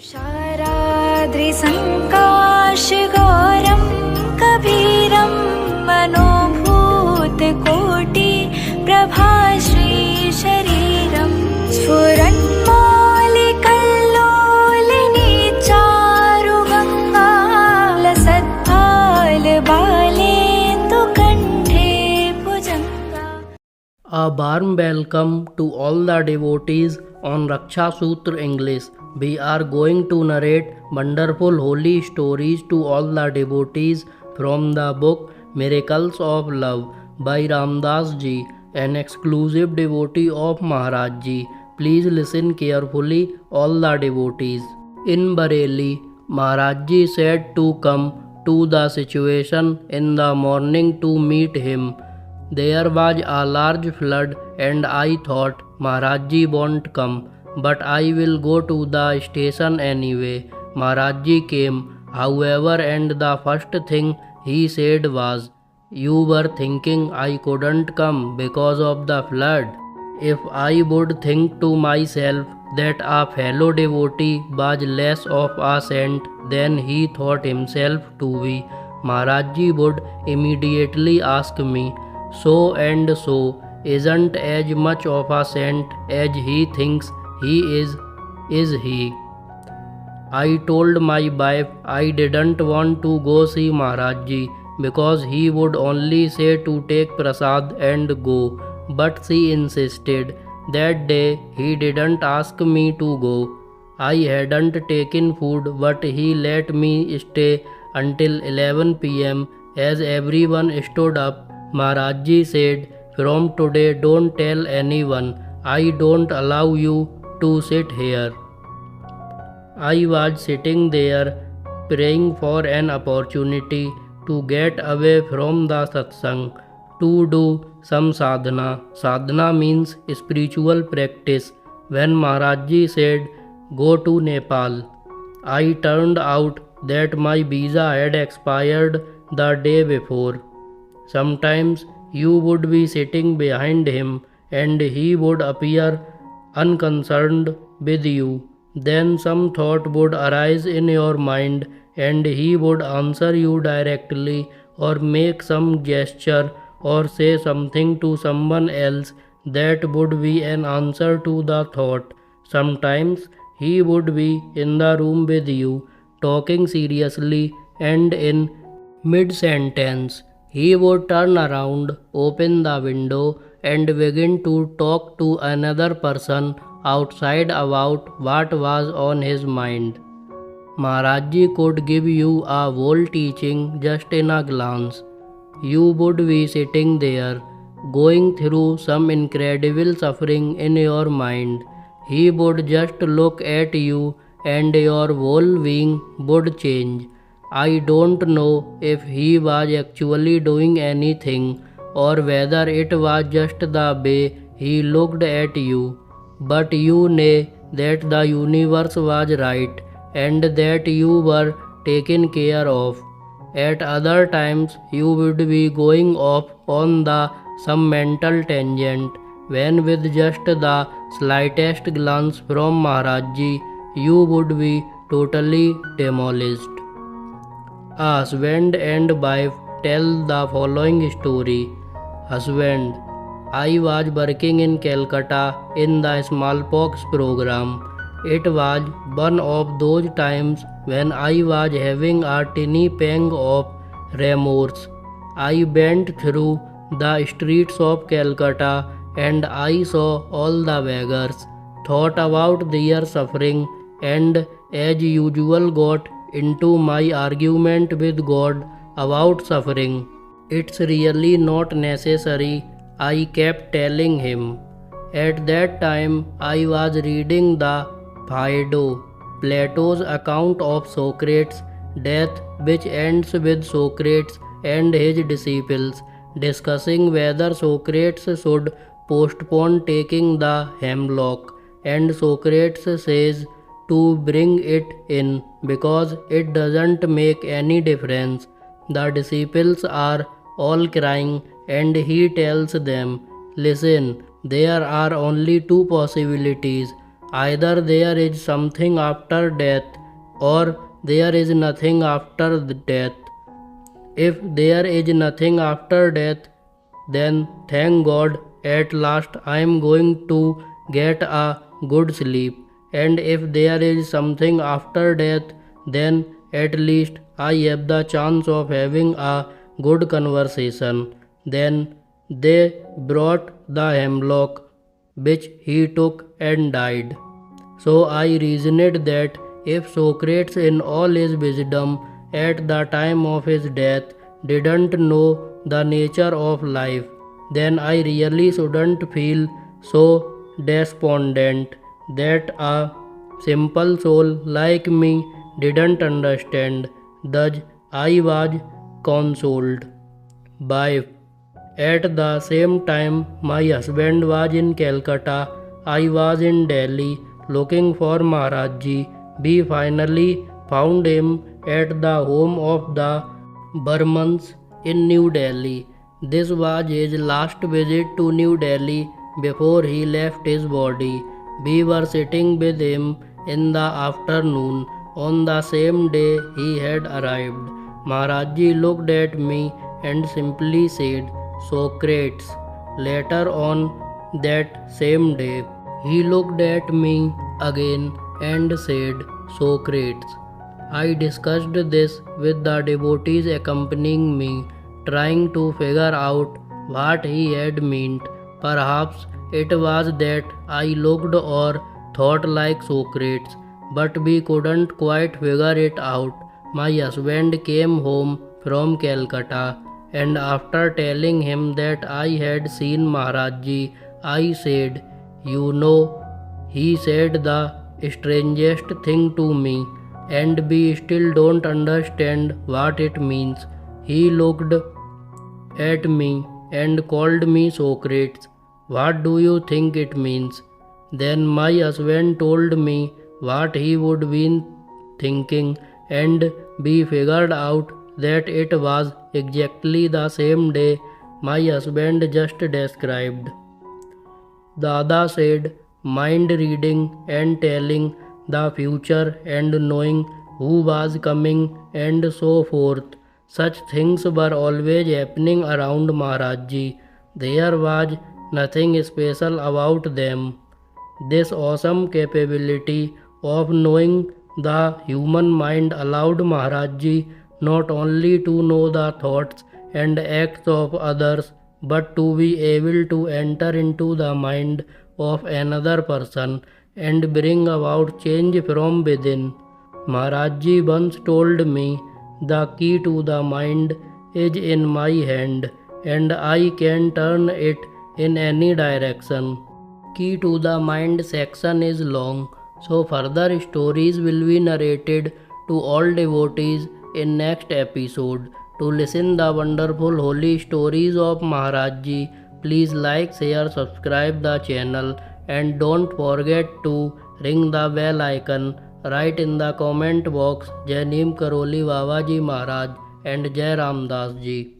शाराद्रिसङ्काशगौरं कबीरं मनोभूतकोटि प्रभाश्रीशरीरं स्फुरन्मौलिकल्लोलिनी चारुगङ्गा लसत्फालबालेन्दुकण्ठे भुजङ्गा. A warm welcome to all the devotees on Raksha Sutra English. We are going to narrate wonderful holy stories to all the devotees from the book Miracles of Love by Ramdas ji, an exclusive devotee of Maharaj ji. Please listen carefully, all the devotees. In Bareilly, Maharaj ji said to come to the situation in the morning to meet him. There was a large flood and I thought Maharaj ji won't come, but I will go to the station anyway. Maharaj ji came, however, and the first thing he said was, "You were thinking I couldn't come because of the flood." If I would think to myself that a fellow devotee was less of a saint than he thought himself to be, Maharaj ji would immediately ask me, "So and so isn't as much of a saint as he thinks he is he?" I told my wife I didn't want to go see Maharaj ji because he would only say to take prasad and go, but she insisted. That day he didn't ask me to go. I hadn't taken food, but he let me stay until 11 p.m. As everyone stood up, Maharaj ji said, "From today don't tell anyone. I don't allow you to sit here." I was sitting there praying for an opportunity to get away from the satsang, to do some sadhana. Sadhana means spiritual practice. When Maharaj ji said, "Go to Nepal," I turned out that my visa had expired the day before. Sometimes you would be sitting behind him and he would appear unconcerned with you. Then some thought would arise in your mind and he would answer you directly or make some gesture or say something to someone else that would be an answer to the thought. Sometimes he would be in the room with you, talking seriously, and in mid-sentence he would turn around, open the window, and begin to talk to another person outside about what was on his mind. Maharaj ji could give you a whole teaching just in a glance. You would be sitting there, going through some incredible suffering in your mind. He would just look at you and your whole being would change. I don't know if he was actually doing anything or whether it was just the way he looked at you, but you knew that the universe was right and that you were taken care of. At other times you would be going off on some mental tangent when with just the slightest glance from Maharaj ji you would be totally demolished. A husband and wife tell the following story. Husband: I was working in Calcutta in the smallpox program. It was one of those times when I was having a tiny pang of remorse. I went through the streets of Calcutta and I saw all the beggars, thought about their suffering, and as usual got into my argument with God about suffering. "It's really not necessary," I kept telling him. At that time I was reading the Phaedo, Plato's account of Socrates' death, which ends with Socrates and his disciples discussing whether Socrates should postpone taking the hemlock, and Socrates says to bring it in because it doesn't make any difference. The disciples are all crying and he tells them, "Listen, there are only two possibilities. Either there is something after death or there is nothing after death. If there is nothing after death, then thank God, at last I am going to get a good sleep. And if there is something after death, then at least I have the chance of having a good conversation. Then they brought the hemlock, which he took and died. So I reasoned that if Socrates, in all his wisdom at the time of his death, didn't know the nature of life, then I really shouldn't feel so despondent that a simple soul like me didn't understand. Thus I was consoled. By at the same time, my husband was in Calcutta. I was in Delhi looking for Maharaj Ji. We finally found him at the home of the Burmans in New Delhi. This was his last visit to New Delhi before he left his body. We were sitting with him in the afternoon on the same day he had arrived. Maharaj Ji looked at me and simply said, Socrates. Later on that same day, he looked at me again and said, Socrates. I discussed this with the devotees accompanying me, trying to figure out what he had meant. Perhaps it was that I looked or thought like Socrates, but we couldn't quite figure it out. My husband came home from Calcutta, and after telling him that I had seen Maharaj Ji, I said, You know, he said the strangest thing to me, and we still don't understand what it means. He looked at me and called me Socrates. What do you think it means? Then my husband told me what he would be thinking, and we figured out that it was exactly the same day my husband just described. Dada said, mind reading and telling the future and knowing who was coming and so forth. Such things were always happening around Maharaj Ji. There was nothing special about them. This awesome capability of knowing the human mind allowed Maharaj Ji not only to know the thoughts and acts of others, but to be able to enter into the mind of another person and bring about change from within. Maharaj Ji once told me, the key to the mind is in my hand, and I can turn it in any direction. Key to the mind section is long, so further stories will be narrated to all devotees in next episode. To listen the wonderful holy stories of Maharaj Ji, please like, share, subscribe the channel, and don't forget to ring the bell icon. Write in the comment box Jai Neem Karoli Baba Ji Maharaj and Jai Ramdas Ji.